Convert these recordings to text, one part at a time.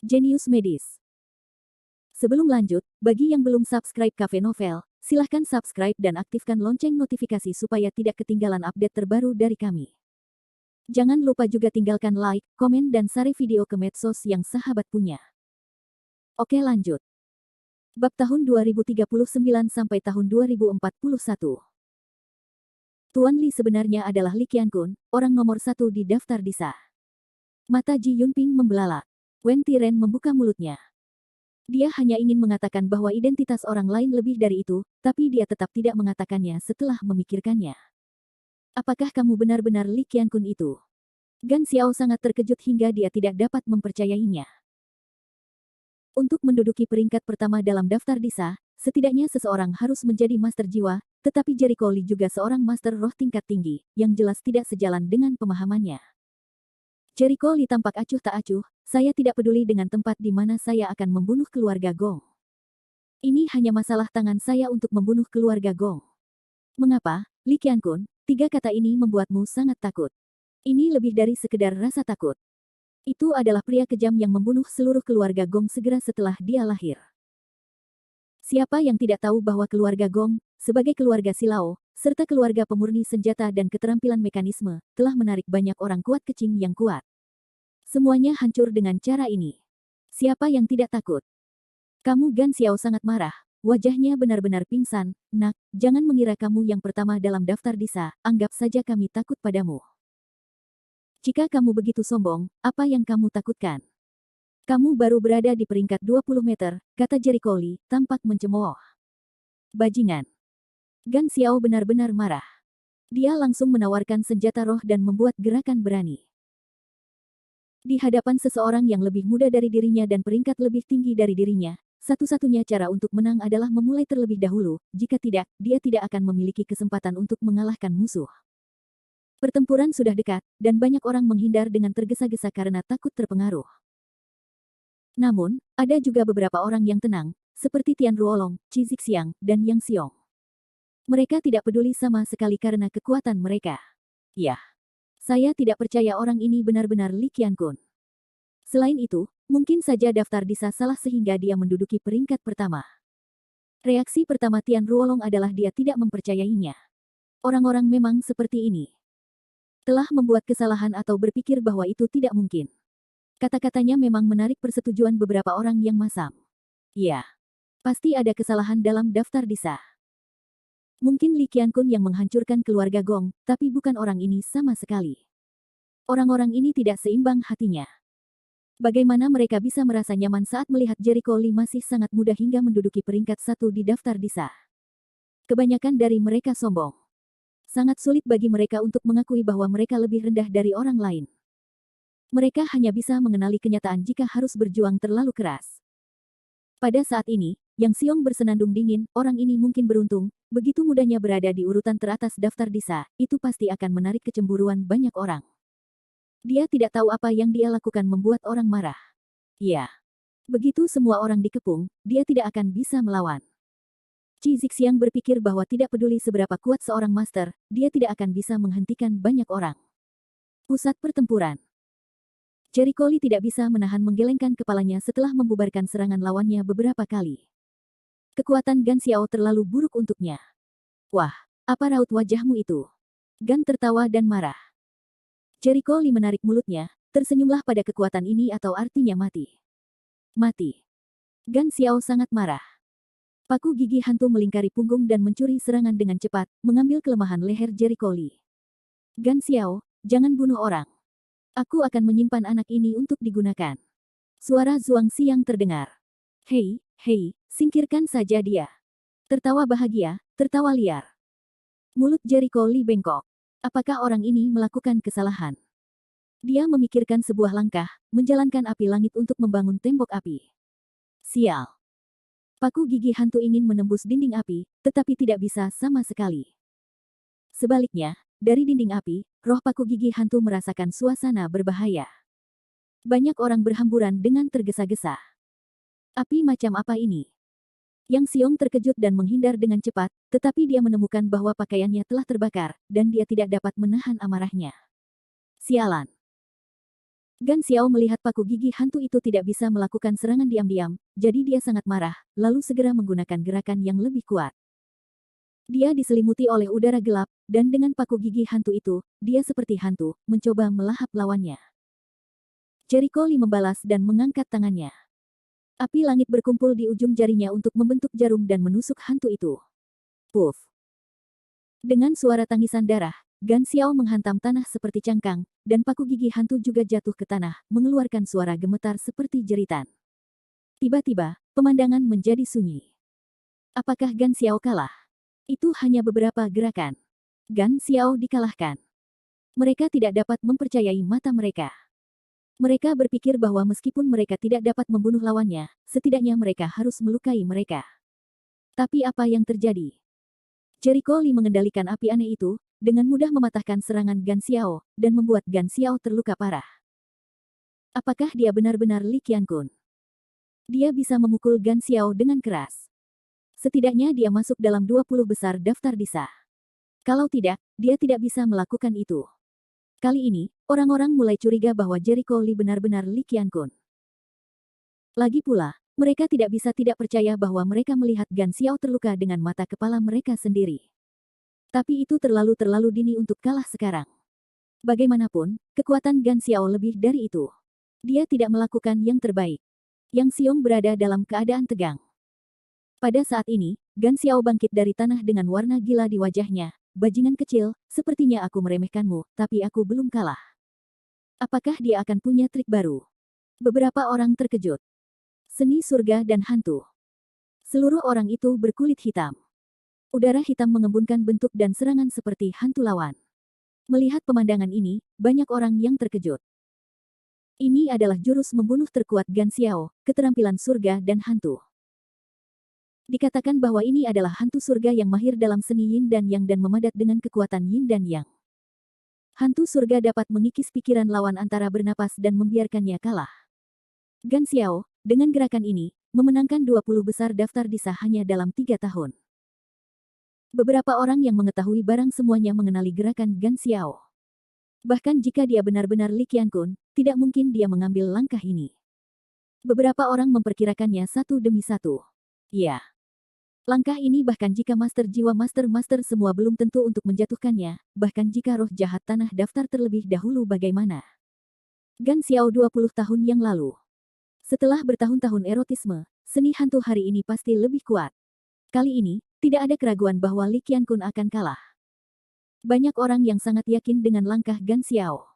Genius Medis. Sebelum lanjut, bagi yang belum subscribe Cafe Novel, silahkan subscribe dan aktifkan lonceng notifikasi supaya tidak ketinggalan update terbaru dari kami. Jangan lupa juga tinggalkan like, komen dan share video ke medsos yang sahabat punya. Oke lanjut. Bab tahun 2039 sampai tahun 2041. Tuan Li sebenarnya adalah Li Qiankun, orang nomor 1 di daftar Disa. Mata Ji Yunping membelalak. Wen Tiren membuka mulutnya. Dia hanya ingin mengatakan bahwa identitas orang lain lebih dari itu, tapi dia tetap tidak mengatakannya setelah memikirkannya. Apakah kamu benar-benar Li Qiankun itu? Gan Xiao sangat terkejut hingga dia tidak dapat mempercayainya. Untuk menduduki peringkat pertama dalam daftar Disa, setidaknya seseorang harus menjadi master jiwa, tetapi Jericho Li juga seorang master roh tingkat tinggi, yang jelas tidak sejalan dengan pemahamannya. Jericho Li tampak acuh tak acuh, saya tidak peduli dengan tempat di mana saya akan membunuh keluarga Gong. Ini hanya masalah tangan saya untuk membunuh keluarga Gong. Mengapa, Li Qiankun, 3 kata ini membuatmu sangat takut? Ini lebih dari sekedar rasa takut. Itu adalah pria kejam yang membunuh seluruh keluarga Gong segera setelah dia lahir. Siapa yang tidak tahu bahwa keluarga Gong, sebagai keluarga Silao, serta keluarga pemurni senjata dan keterampilan mekanisme, telah menarik banyak orang kuat kecing yang kuat. Semuanya hancur dengan cara ini. Siapa yang tidak takut? Kamu Gan Xiao sangat marah, wajahnya benar-benar pingsan. Nak, jangan mengira kamu yang pertama dalam daftar Disa, anggap saja kami takut padamu. Jika kamu begitu sombong, apa yang kamu takutkan? Kamu baru berada di peringkat 20 meter, kata Jericho Li, tampak mencemooh. Bajingan. Gan Xiao benar-benar marah. Dia langsung menawarkan senjata roh dan membuat gerakan berani. Di hadapan seseorang yang lebih muda dari dirinya dan peringkat lebih tinggi dari dirinya, satu-satunya cara untuk menang adalah memulai terlebih dahulu, jika tidak, dia tidak akan memiliki kesempatan untuk mengalahkan musuh. Pertempuran sudah dekat, dan banyak orang menghindar dengan tergesa-gesa karena takut terpengaruh. Namun, ada juga beberapa orang yang tenang, seperti Tian Ruolong, Qi Zixiang, dan Yang Xiong. Mereka tidak peduli sama sekali karena kekuatan mereka. Ya, saya tidak percaya orang ini benar-benar Li Qiankun. Selain itu, mungkin saja daftar Disa salah sehingga dia menduduki peringkat pertama. Reaksi pertama Tian Ruolong adalah dia tidak mempercayainya. Orang-orang memang seperti ini. Telah membuat kesalahan atau berpikir bahwa itu tidak mungkin. Kata-katanya memang menarik persetujuan beberapa orang yang masam. Ya, pasti ada kesalahan dalam daftar Disa. Mungkin Li Qiankun yang menghancurkan keluarga Gong, tapi bukan orang ini sama sekali. Orang-orang ini tidak seimbang hatinya. Bagaimana mereka bisa merasa nyaman saat melihat Jericho Li masih sangat muda hingga menduduki peringkat 1 di daftar Disa? Kebanyakan dari mereka sombong. Sangat sulit bagi mereka untuk mengakui bahwa mereka lebih rendah dari orang lain. Mereka hanya bisa mengenali kenyataan jika harus berjuang terlalu keras. Pada saat ini, Yang Xiong bersenandung dingin, orang ini mungkin beruntung, begitu mudahnya berada di urutan teratas daftar Disa, itu pasti akan menarik kecemburuan banyak orang. Dia tidak tahu apa yang dia lakukan membuat orang marah. Ya, begitu semua orang dikepung, dia tidak akan bisa melawan. Qi Zixiang berpikir bahwa tidak peduli seberapa kuat seorang master, dia tidak akan bisa menghentikan banyak orang. Pusat pertempuran. Jericho Li tidak bisa menahan menggelengkan kepalanya setelah membubarkan serangan lawannya beberapa kali. Kekuatan Gan Xiao terlalu buruk untuknya. Wah, apa raut wajahmu itu? Gan tertawa dan marah. Jericho Li menarik mulutnya, tersenyumlah pada kekuatan ini atau artinya mati. Mati. Gan Xiao sangat marah. Paku gigi hantu melingkari punggung dan mencuri serangan dengan cepat, mengambil kelemahan leher Jericho Li. Gan Xiao, jangan bunuh orang. Aku akan menyimpan anak ini untuk digunakan. Suara Zhuang Xiang terdengar. Hei, hei, singkirkan saja dia. Tertawa bahagia, tertawa liar. Mulut Jericho Li bengkok. Apakah orang ini melakukan kesalahan? Dia memikirkan sebuah langkah, menjalankan api langit untuk membangun tembok api. Sial. Paku gigi hantu ingin menembus dinding api, tetapi tidak bisa sama sekali. Sebaliknya, dari dinding api, roh paku gigi hantu merasakan suasana berbahaya. Banyak orang berhamburan dengan tergesa-gesa. Api macam apa ini? Yang Xiong terkejut dan menghindar dengan cepat, tetapi dia menemukan bahwa pakaiannya telah terbakar, dan dia tidak dapat menahan amarahnya. Sialan. Gan Xiao melihat paku gigi hantu itu tidak bisa melakukan serangan diam-diam, jadi dia sangat marah, lalu segera menggunakan gerakan yang lebih kuat. Dia diselimuti oleh udara gelap, dan dengan paku gigi hantu itu, dia seperti hantu, mencoba melahap lawannya. Jericho Lee membalas dan mengangkat tangannya. Api langit berkumpul di ujung jarinya untuk membentuk jarum dan menusuk hantu itu. Puff! Dengan suara tangisan darah, Gan Xiao menghantam tanah seperti cangkang, dan paku gigi hantu juga jatuh ke tanah, mengeluarkan suara gemetar seperti jeritan. Tiba-tiba, pemandangan menjadi sunyi. Apakah Gan Xiao kalah? Itu hanya beberapa gerakan. Gan Xiao dikalahkan. Mereka tidak dapat mempercayai mata mereka. Mereka berpikir bahwa meskipun mereka tidak dapat membunuh lawannya, setidaknya mereka harus melukai mereka. Tapi apa yang terjadi? Jericho Lee mengendalikan api aneh itu, dengan mudah mematahkan serangan Gan Xiao, dan membuat Gan Xiao terluka parah. Apakah dia benar-benar Li Qiankun? Dia bisa memukul Gan Xiao dengan keras. Setidaknya dia masuk dalam 20 besar daftar disa. Kalau tidak, dia tidak bisa melakukan itu. Kali ini, orang-orang mulai curiga bahwa Jericho Lee benar-benar Li Qiankun. Lagi pula, mereka tidak bisa tidak percaya bahwa mereka melihat Gan Xiao terluka dengan mata kepala mereka sendiri. Tapi itu terlalu dini untuk kalah sekarang. Bagaimanapun, kekuatan Gan Xiao lebih dari itu. Dia tidak melakukan yang terbaik. Yang Xiong berada dalam keadaan tegang. Pada saat ini, Gan Xiao bangkit dari tanah dengan warna gila di wajahnya. Bajingan kecil, sepertinya aku meremehkanmu, tapi aku belum kalah. Apakah dia akan punya trik baru? Beberapa orang terkejut. Seni surga dan hantu. Seluruh orang itu berkulit hitam. Udara hitam mengembunkan bentuk dan serangan seperti hantu lawan. Melihat pemandangan ini, banyak orang yang terkejut. Ini adalah jurus membunuh terkuat Gan Xiao, keterampilan surga dan hantu. Dikatakan bahwa ini adalah hantu surga yang mahir dalam seni yin dan yang dan memadat dengan kekuatan yin dan yang. Hantu surga dapat mengikis pikiran lawan antara bernapas dan membiarkannya kalah. Gan Xiao, dengan gerakan ini, memenangkan 20 besar daftar disa hanya dalam 3 tahun. Beberapa orang yang mengetahui barang semuanya mengenali gerakan Gan Xiao. Bahkan jika dia benar-benar Li Qiankun, tidak mungkin dia mengambil langkah ini. Beberapa orang memperkirakannya satu demi satu. Ya. Langkah ini bahkan jika master jiwa master semua belum tentu untuk menjatuhkannya, bahkan jika roh jahat tanah daftar terlebih dahulu bagaimana. Gan Xiao 20 tahun yang lalu. Setelah bertahun-tahun erotisme, seni hantu hari ini pasti lebih kuat. Kali ini, tidak ada keraguan bahwa Li Qiankun akan kalah. Banyak orang yang sangat yakin dengan langkah Gan Xiao.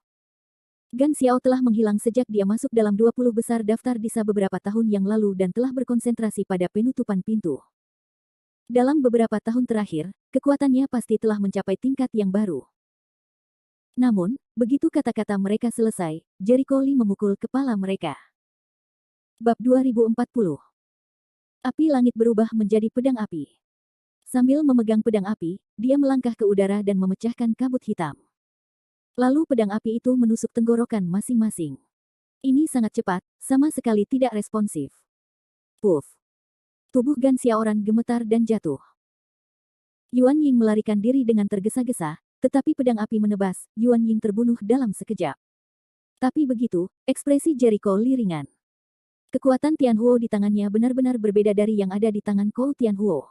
Gan Xiao telah menghilang sejak dia masuk dalam 20 besar daftar disa beberapa tahun yang lalu dan telah berkonsentrasi pada penutupan pintu. Dalam beberapa tahun terakhir, kekuatannya pasti telah mencapai tingkat yang baru. Namun, begitu kata-kata mereka selesai, Jericho Lee memukul kepala mereka. Bab 2040. Api langit berubah menjadi pedang api. Sambil memegang pedang api, dia melangkah ke udara dan memecahkan kabut hitam. Lalu pedang api itu menusuk tenggorokan masing-masing. Ini sangat cepat, sama sekali tidak responsif. Puff. Tubuh Gan Xiaoran gemetar dan jatuh. Yuan Ying melarikan diri dengan tergesa-gesa, tetapi pedang api menebas, Yuan Ying terbunuh dalam sekejap. Tapi begitu, ekspresi Jericho Lee ringan. Kekuatan Tianhuo di tangannya benar-benar berbeda dari yang ada di tangan Kou Tianhuo.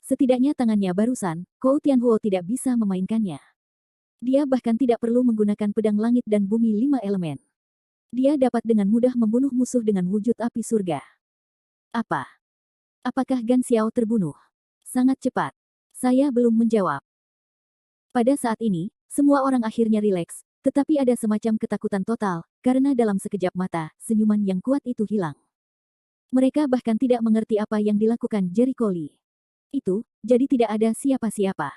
Setidaknya tangannya barusan, Kou Tianhuo tidak bisa memainkannya. Dia bahkan tidak perlu menggunakan pedang langit dan bumi 5 elemen. Dia dapat dengan mudah membunuh musuh dengan wujud api surga. Apa? Apakah Gan Xiao terbunuh? Sangat cepat. Saya belum menjawab. Pada saat ini, semua orang akhirnya rileks. Tetapi ada semacam ketakutan total, karena dalam sekejap mata, senyuman yang kuat itu hilang. Mereka bahkan tidak mengerti apa yang dilakukan Jericho Lee. Itu, jadi tidak ada siapa-siapa.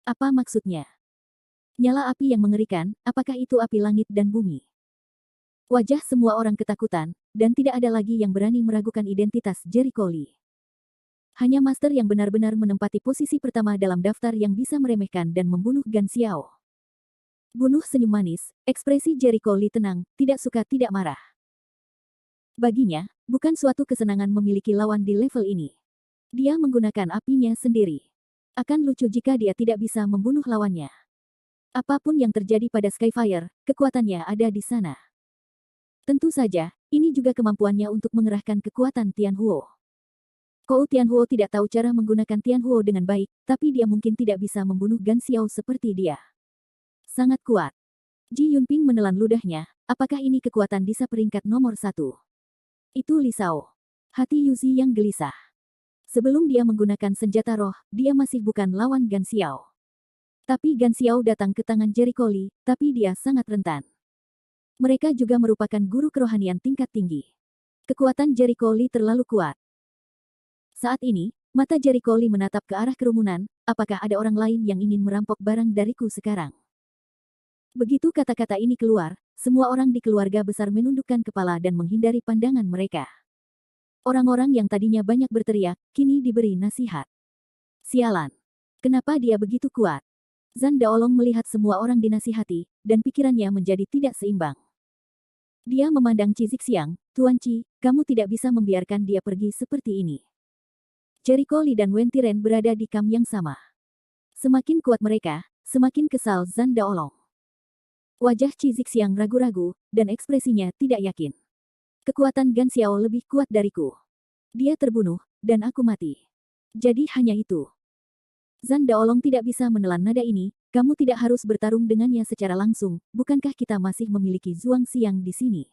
Apa maksudnya? Nyala api yang mengerikan, apakah itu api langit dan bumi? Wajah semua orang ketakutan, dan tidak ada lagi yang berani meragukan identitas Jericho Lee. Hanya master yang benar-benar menempati posisi pertama dalam daftar yang bisa meremehkan dan membunuh Gan Xiao. Bunuh senyum manis, ekspresi Jericho Lee tenang, tidak suka tidak marah. Baginya, bukan suatu kesenangan memiliki lawan di level ini. Dia menggunakan apinya sendiri. Akan lucu jika dia tidak bisa membunuh lawannya. Apapun yang terjadi pada Skyfire, kekuatannya ada di sana. Tentu saja, ini juga kemampuannya untuk mengerahkan kekuatan Tianhuo. Kou Tianhuo tidak tahu cara menggunakan Tianhuo dengan baik, tapi dia mungkin tidak bisa membunuh Gan Xiao seperti dia. Sangat kuat. Ji Yunping menelan ludahnya, apakah ini kekuatan Disa peringkat nomor 1? Itu Li Shao. Hati Yuzi yang gelisah. Sebelum dia menggunakan senjata roh, dia masih bukan lawan Gan Xiao. Tapi Gan Xiao datang ke tangan Jericho Lee, tapi dia sangat rentan. Mereka juga merupakan guru kerohanian tingkat tinggi. Kekuatan Jericho Lee terlalu kuat. Saat ini, mata Jericho Lee menatap ke arah kerumunan, apakah ada orang lain yang ingin merampok barang dariku sekarang? Begitu kata-kata ini keluar, semua orang di keluarga besar menundukkan kepala dan menghindari pandangan mereka. Orang-orang yang tadinya banyak berteriak, kini diberi nasihat. Sialan. Kenapa dia begitu kuat? Zhan Daolong melihat semua orang dinasihati, dan pikirannya menjadi tidak seimbang. Dia memandang Qi Zixiang, Tuan Qi, kamu tidak bisa membiarkan dia pergi seperti ini. Jericho Lee dan Wen Tiren berada di kamp yang sama. Semakin kuat mereka, semakin kesal Zhan Daolong. Wajah Qi Zixiang ragu-ragu, dan ekspresinya tidak yakin. Kekuatan Gan Xiao lebih kuat dariku. Dia terbunuh, dan aku mati. Jadi hanya itu. Zhan Daolong tidak bisa menelan nada ini, kamu tidak harus bertarung dengannya secara langsung, bukankah kita masih memiliki Zhuang Xiang di sini?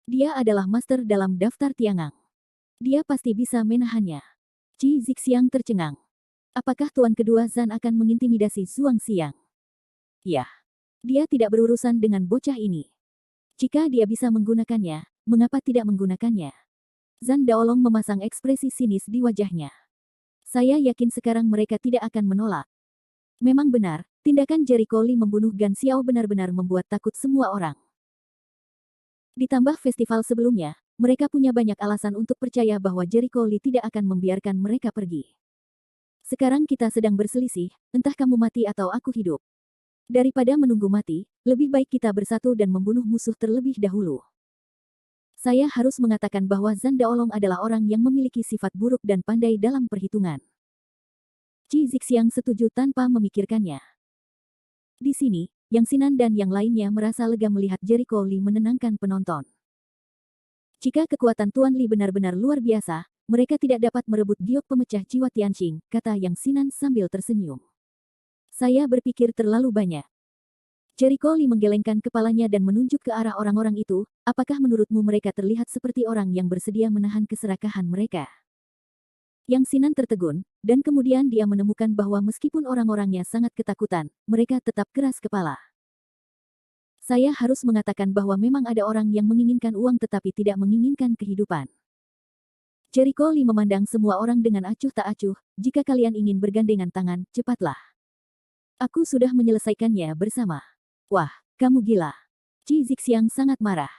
Dia adalah master dalam daftar Tiangang. Dia pasti bisa menahannya. Qi Zixiang tercengang. Apakah tuan kedua Zhan akan mengintimidasi Zhuang Xiang? Ya. Dia tidak berurusan dengan bocah ini. Jika dia bisa menggunakannya, mengapa tidak menggunakannya? Zhan Daolong memasang ekspresi sinis di wajahnya. Saya yakin sekarang mereka tidak akan menolak. Memang benar, tindakan Jericho Lee membunuh Gan Xiao benar-benar membuat takut semua orang. Ditambah festival sebelumnya, mereka punya banyak alasan untuk percaya bahwa Jericho Lee tidak akan membiarkan mereka pergi. Sekarang kita sedang berselisih, entah kamu mati atau aku hidup. Daripada menunggu mati, lebih baik kita bersatu dan membunuh musuh terlebih dahulu. Saya harus mengatakan bahwa Zhan Daolong adalah orang yang memiliki sifat buruk dan pandai dalam perhitungan. Qi Zixiang setuju tanpa memikirkannya. Di sini, Yang Sinan dan yang lainnya merasa lega melihat Jericho Lee menenangkan penonton. Jika kekuatan Tuan Li benar-benar luar biasa, mereka tidak dapat merebut giok pemecah jiwa Tianqing, kata Yang Sinan sambil tersenyum. Saya berpikir terlalu banyak. Jericho Lee menggelengkan kepalanya dan menunjuk ke arah orang-orang itu, apakah menurutmu mereka terlihat seperti orang yang bersedia menahan keserakahan mereka? Yang Sinan tertegun, dan kemudian dia menemukan bahwa meskipun orang-orangnya sangat ketakutan, mereka tetap keras kepala. Saya harus mengatakan bahwa memang ada orang yang menginginkan uang tetapi tidak menginginkan kehidupan. Jericho Lee memandang semua orang dengan acuh tak acuh, jika kalian ingin bergandengan tangan, cepatlah. Aku sudah menyelesaikannya bersama. Wah, kamu gila. Qi Zixiang sangat marah.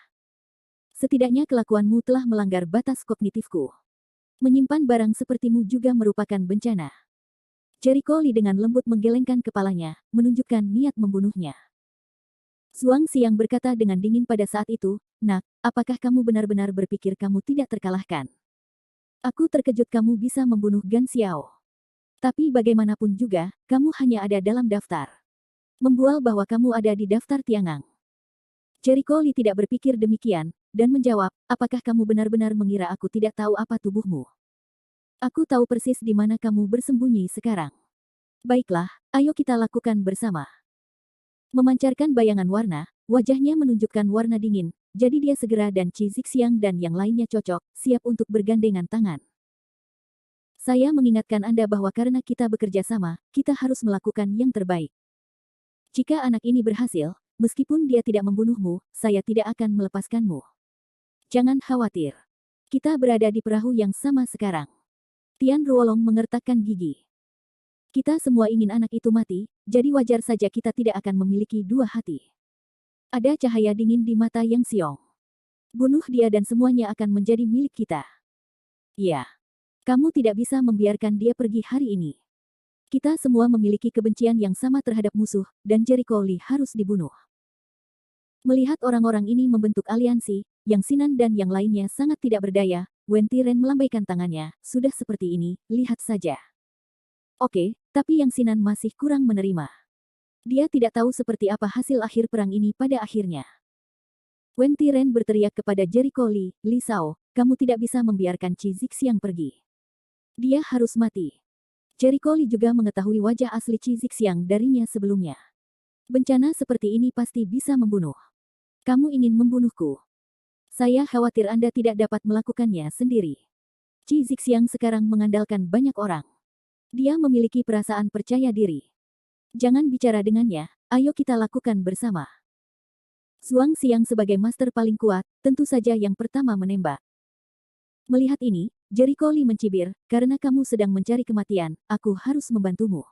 Setidaknya kelakuanmu telah melanggar batas kognitifku. Menyimpan barang sepertimu juga merupakan bencana. Jericho Lee dengan lembut menggelengkan kepalanya, menunjukkan niat membunuhnya. Zhuang Xiang berkata dengan dingin pada saat itu, Nak, apakah kamu benar-benar berpikir kamu tidak terkalahkan? Aku terkejut kamu bisa membunuh Gan Xiao. Tapi bagaimanapun juga, kamu hanya ada dalam daftar. Membual bahwa kamu ada di daftar Tiangang. Jericho Lee tidak berpikir demikian, dan menjawab, apakah kamu benar-benar mengira aku tidak tahu apa tubuhmu? Aku tahu persis di mana kamu bersembunyi sekarang. Baiklah, ayo kita lakukan bersama. Memancarkan bayangan warna, wajahnya menunjukkan warna dingin, jadi dia segera dan Qi Zixiang dan yang lainnya cocok, siap untuk bergandengan tangan. Saya mengingatkan Anda bahwa karena kita bekerja sama, kita harus melakukan yang terbaik. Jika anak ini berhasil, meskipun dia tidak membunuhmu, saya tidak akan melepaskanmu. Jangan khawatir. Kita berada di perahu yang sama sekarang. Tian Ruolong mengertakkan gigi. Kita semua ingin anak itu mati, jadi wajar saja kita tidak akan memiliki dua hati. Ada cahaya dingin di mata Yang Xiong. Bunuh dia dan semuanya akan menjadi milik kita. Ya. Kamu tidak bisa membiarkan dia pergi hari ini. Kita semua memiliki kebencian yang sama terhadap musuh, dan Jericho Lee harus dibunuh. Melihat orang-orang ini membentuk aliansi, Yang Sinan dan yang lainnya sangat tidak berdaya, Wen Tiren melambaikan tangannya, sudah seperti ini, lihat saja. Oke, tapi Yang Sinan masih kurang menerima. Dia tidak tahu seperti apa hasil akhir perang ini pada akhirnya. Wen Tiren berteriak kepada Jericho Li, "Li Shao, kamu tidak bisa membiarkan Qi Zixiang pergi. Dia harus mati." Jericho Li juga mengetahui wajah asli Qi Zixiang darinya sebelumnya. Bencana seperti ini pasti bisa membunuh. Kamu ingin membunuhku? Saya khawatir Anda tidak dapat melakukannya sendiri. Qi Zixiang sekarang mengandalkan banyak orang. Dia memiliki perasaan percaya diri. Jangan bicara dengannya, ayo kita lakukan bersama. Zhuang Xiang sebagai master paling kuat, tentu saja yang pertama menembak. Melihat ini, Jericho Li mencibir, "Karena kamu sedang mencari kematian, aku harus membantumu."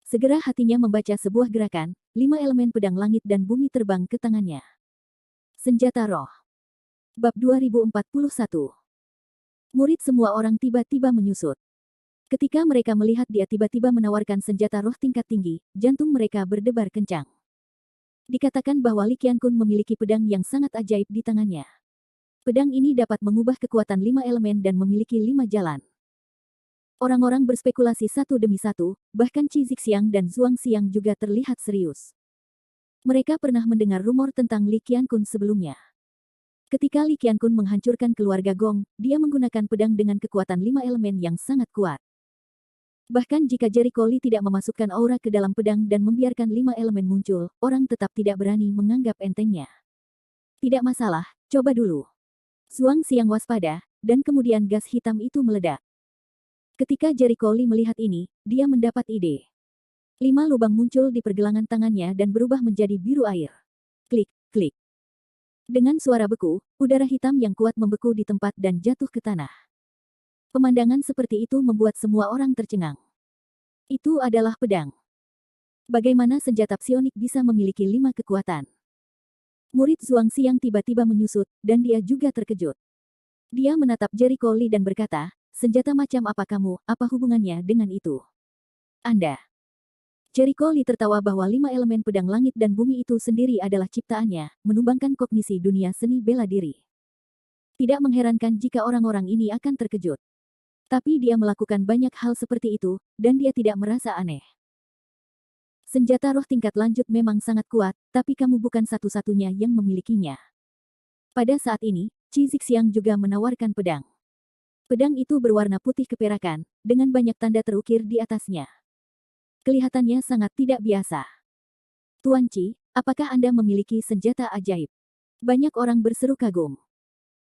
Segera hatinya membaca sebuah gerakan, 5 elemen pedang langit dan bumi terbang ke tangannya. Senjata Roh. Bab 2041. Murid semua orang tiba-tiba menyusut. Ketika mereka melihat dia tiba-tiba menawarkan senjata roh tingkat tinggi, jantung mereka berdebar kencang. Dikatakan bahwa Li Qiankun memiliki pedang yang sangat ajaib di tangannya. Pedang ini dapat mengubah kekuatan 5 elemen dan memiliki 5 jalan. Orang-orang berspekulasi satu demi satu, bahkan Qi Zixiang dan Zhuang Xiang juga terlihat serius. Mereka pernah mendengar rumor tentang Li Qiankun sebelumnya. Ketika Li Qiankun menghancurkan keluarga Gong, dia menggunakan pedang dengan kekuatan 5 elemen yang sangat kuat. Bahkan jika Jericho Li tidak memasukkan aura ke dalam pedang dan membiarkan 5 elemen muncul, orang tetap tidak berani menganggap entengnya. Tidak masalah, coba dulu. Zhuang Xiang waspada, dan kemudian gas hitam itu meledak. Ketika Jericho Li melihat ini, dia mendapat ide. 5 lubang muncul di pergelangan tangannya dan berubah menjadi biru air. Klik, klik. Dengan suara beku, udara hitam yang kuat membeku di tempat dan jatuh ke tanah. Pemandangan seperti itu membuat semua orang tercengang. Itu adalah pedang. Bagaimana senjata psionik bisa memiliki 5 kekuatan? Murid Zhuang Xiang tiba-tiba menyusut, dan dia juga terkejut. Dia menatap Jericho Li dan berkata, "Senjata macam apa kamu, apa hubungannya dengan itu? Anda?" Jericho Li tertawa bahwa 5 elemen pedang langit dan bumi itu sendiri adalah ciptaannya, menumbangkan kognisi dunia seni bela diri. Tidak mengherankan jika orang-orang ini akan terkejut. Tapi dia melakukan banyak hal seperti itu, dan dia tidak merasa aneh. Senjata roh tingkat lanjut memang sangat kuat, tapi kamu bukan satu-satunya yang memilikinya. Pada saat ini, Qi Zixiang juga menawarkan pedang. Pedang itu berwarna putih keperakan, dengan banyak tanda terukir di atasnya. Kelihatannya sangat tidak biasa. "Tuan Qi, apakah Anda memiliki senjata ajaib?" Banyak orang berseru kagum.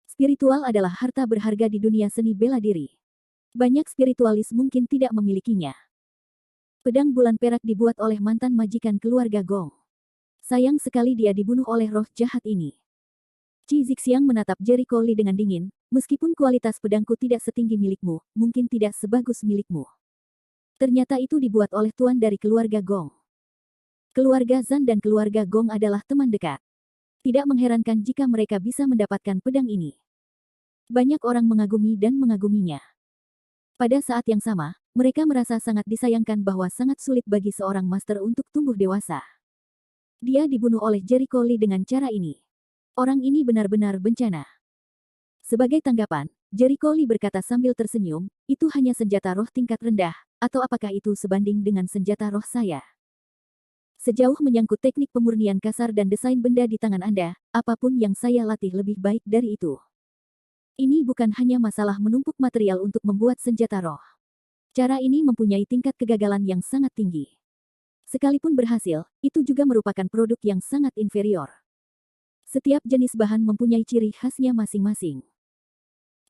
Spiritual adalah harta berharga di dunia seni bela diri. Banyak spiritualis mungkin tidak memilikinya. Pedang bulan perak dibuat oleh mantan majikan keluarga Gong. Sayang sekali dia dibunuh oleh roh jahat ini. Qi Zixiang menatap Jericho Li dengan dingin, "Meskipun kualitas pedangku tidak setinggi milikmu, mungkin tidak sebagus milikmu. Ternyata itu dibuat oleh tuan dari keluarga Gong." Keluarga Zhan dan keluarga Gong adalah teman dekat. Tidak mengherankan jika mereka bisa mendapatkan pedang ini. Banyak orang mengagumi dan mengaguminya. Pada saat yang sama, mereka merasa sangat disayangkan bahwa sangat sulit bagi seorang master untuk tumbuh dewasa. Dia dibunuh oleh Jericho Li dengan cara ini. Orang ini benar-benar bencana. Sebagai tanggapan, Jericho Li berkata sambil tersenyum, "Itu hanya senjata roh tingkat rendah, atau apakah itu sebanding dengan senjata roh saya? Sejauh menyangkut teknik pemurnian kasar dan desain benda di tangan Anda, apapun yang saya latih lebih baik dari itu. Ini bukan hanya masalah menumpuk material untuk membuat senjata roh. Cara ini mempunyai tingkat kegagalan yang sangat tinggi. Sekalipun berhasil, itu juga merupakan produk yang sangat inferior. Setiap jenis bahan mempunyai ciri khasnya masing-masing.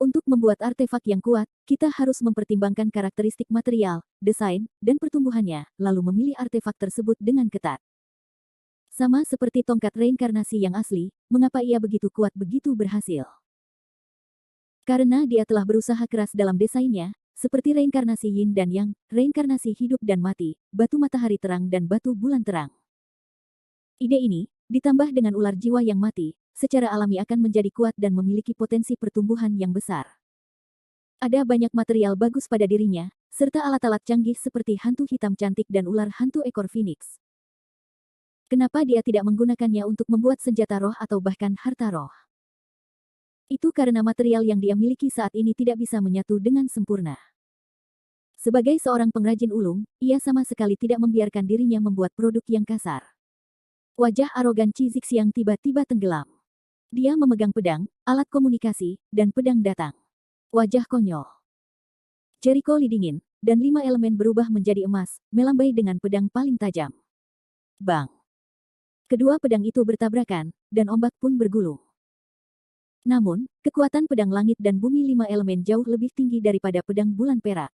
Untuk membuat artefak yang kuat, kita harus mempertimbangkan karakteristik material, desain, dan pertumbuhannya, lalu memilih artefak tersebut dengan ketat. Sama seperti tongkat reinkarnasi yang asli, mengapa ia begitu kuat begitu berhasil? Karena dia telah berusaha keras dalam desainnya, seperti reinkarnasi yin dan yang, reinkarnasi hidup dan mati, batu matahari terang dan batu bulan terang. Ide ini, ditambah dengan ular jiwa yang mati, secara alami akan menjadi kuat dan memiliki potensi pertumbuhan yang besar. Ada banyak material bagus pada dirinya, serta alat-alat canggih seperti hantu hitam cantik dan ular hantu ekor phoenix. Kenapa dia tidak menggunakannya untuk membuat senjata roh atau bahkan harta roh? Itu karena material yang dia miliki saat ini tidak bisa menyatu dengan sempurna. Sebagai seorang pengrajin ulung, ia sama sekali tidak membiarkan dirinya membuat produk yang kasar. Wajah arogan Qi Zixiang tiba-tiba tenggelam. Dia memegang pedang, alat komunikasi, dan pedang datang. Wajah konyol. Jericho Lee dingin, dan 5 elemen berubah menjadi emas, melambai dengan pedang paling tajam. Bang! Kedua pedang itu bertabrakan, dan ombak pun bergulung. Namun, kekuatan pedang langit dan bumi 5 elemen jauh lebih tinggi daripada pedang bulan perak.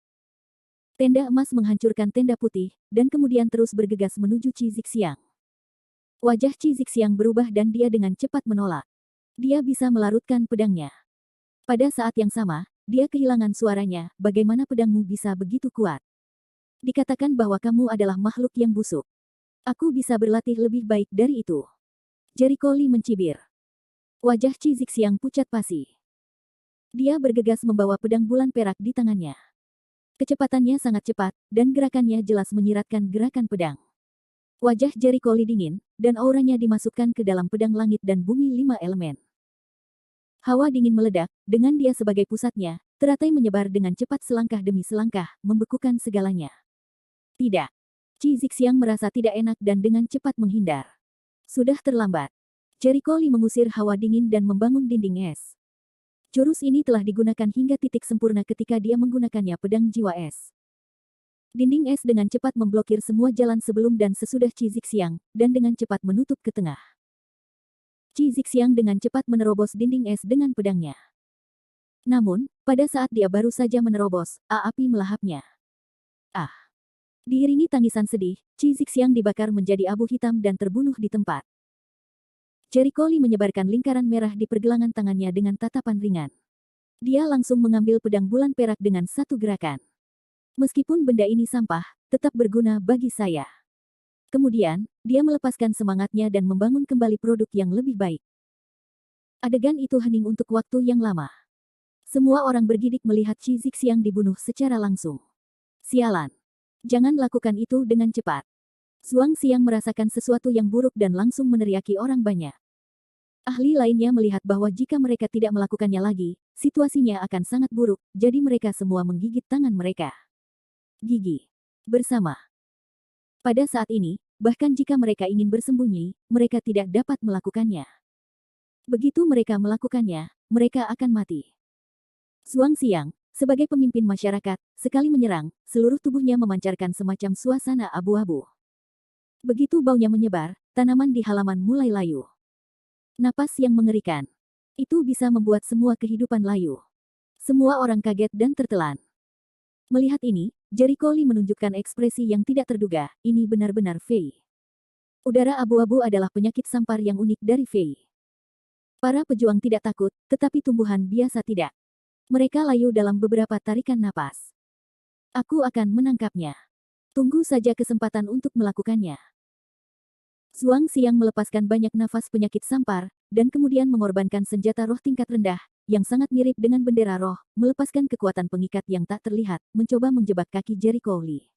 Tenda emas menghancurkan tenda putih, dan kemudian terus bergegas menuju Qi Zixiang. Wajah Qi Zixiang berubah dan dia dengan cepat menolak. Dia bisa melarutkan pedangnya. Pada saat yang sama, dia kehilangan suaranya, bagaimana pedangmu bisa begitu kuat? Dikatakan bahwa kamu adalah makhluk yang busuk. Aku bisa berlatih lebih baik dari itu. Jericho Lee mencibir. Wajah Qi Zixiang pucat pasi. Dia bergegas membawa pedang bulan perak di tangannya. Kecepatannya sangat cepat, dan gerakannya jelas menyiratkan gerakan pedang. Wajah Jericho Lee dingin, dan auranya dimasukkan ke dalam pedang langit dan bumi 5 elemen. Hawa dingin meledak, dengan dia sebagai pusatnya, teratai menyebar dengan cepat selangkah demi selangkah, membekukan segalanya. Tidak. Qi Zixiang merasa tidak enak dan dengan cepat menghindar. Sudah terlambat. Jericho Lee mengusir hawa dingin dan membangun dinding es. Jurus ini telah digunakan hingga titik sempurna ketika dia menggunakannya pedang jiwa es. Dinding es dengan cepat memblokir semua jalan sebelum dan sesudah Qi Zixiang, dan dengan cepat menutup ke tengah. Qi Zixiang dengan cepat menerobos dinding es dengan pedangnya. Namun, pada saat dia baru saja menerobos, api melahapnya. Ah! Diiringi tangisan sedih, Qi Zixiang dibakar menjadi abu hitam dan terbunuh di tempat. Jericho Lee menyebarkan lingkaran merah di pergelangan tangannya dengan tatapan ringan. Dia langsung mengambil pedang bulan perak dengan satu gerakan. Meskipun benda ini sampah, tetap berguna bagi saya. Kemudian, dia melepaskan semangatnya dan membangun kembali produk yang lebih baik. Adegan itu hening untuk waktu yang lama. Semua orang bergidik melihat Qi Zixiang dibunuh secara langsung. Sialan. Jangan lakukan itu dengan cepat. Zhuang Xiang merasakan sesuatu yang buruk dan langsung meneriaki orang banyak. Ahli lainnya melihat bahwa jika mereka tidak melakukannya lagi, situasinya akan sangat buruk, jadi mereka semua menggigit tangan mereka. Gigi. Bersama. Pada saat ini, bahkan jika mereka ingin bersembunyi, mereka tidak dapat melakukannya. Begitu mereka melakukannya, mereka akan mati. Zhuang Xiang, sebagai pemimpin masyarakat, sekali menyerang, seluruh tubuhnya memancarkan semacam suasana abu-abu. Begitu baunya menyebar, tanaman di halaman mulai layu. Napas yang mengerikan. Itu bisa membuat semua kehidupan layu. Semua orang kaget dan tertelan. Melihat ini, Jericho Lee menunjukkan ekspresi yang tidak terduga, ini benar-benar Fei. Udara abu-abu adalah penyakit sampar yang unik dari Fei. Para pejuang tidak takut, tetapi tumbuhan biasa tidak. Mereka layu dalam beberapa tarikan napas. Aku akan menangkapnya. Tunggu saja kesempatan untuk melakukannya. Zhuang Xiang melepaskan banyak nafas penyakit sampar, dan kemudian mengorbankan senjata roh tingkat rendah, yang sangat mirip dengan bendera roh, melepaskan kekuatan pengikat yang tak terlihat, mencoba menjebak kaki Jericho Lee.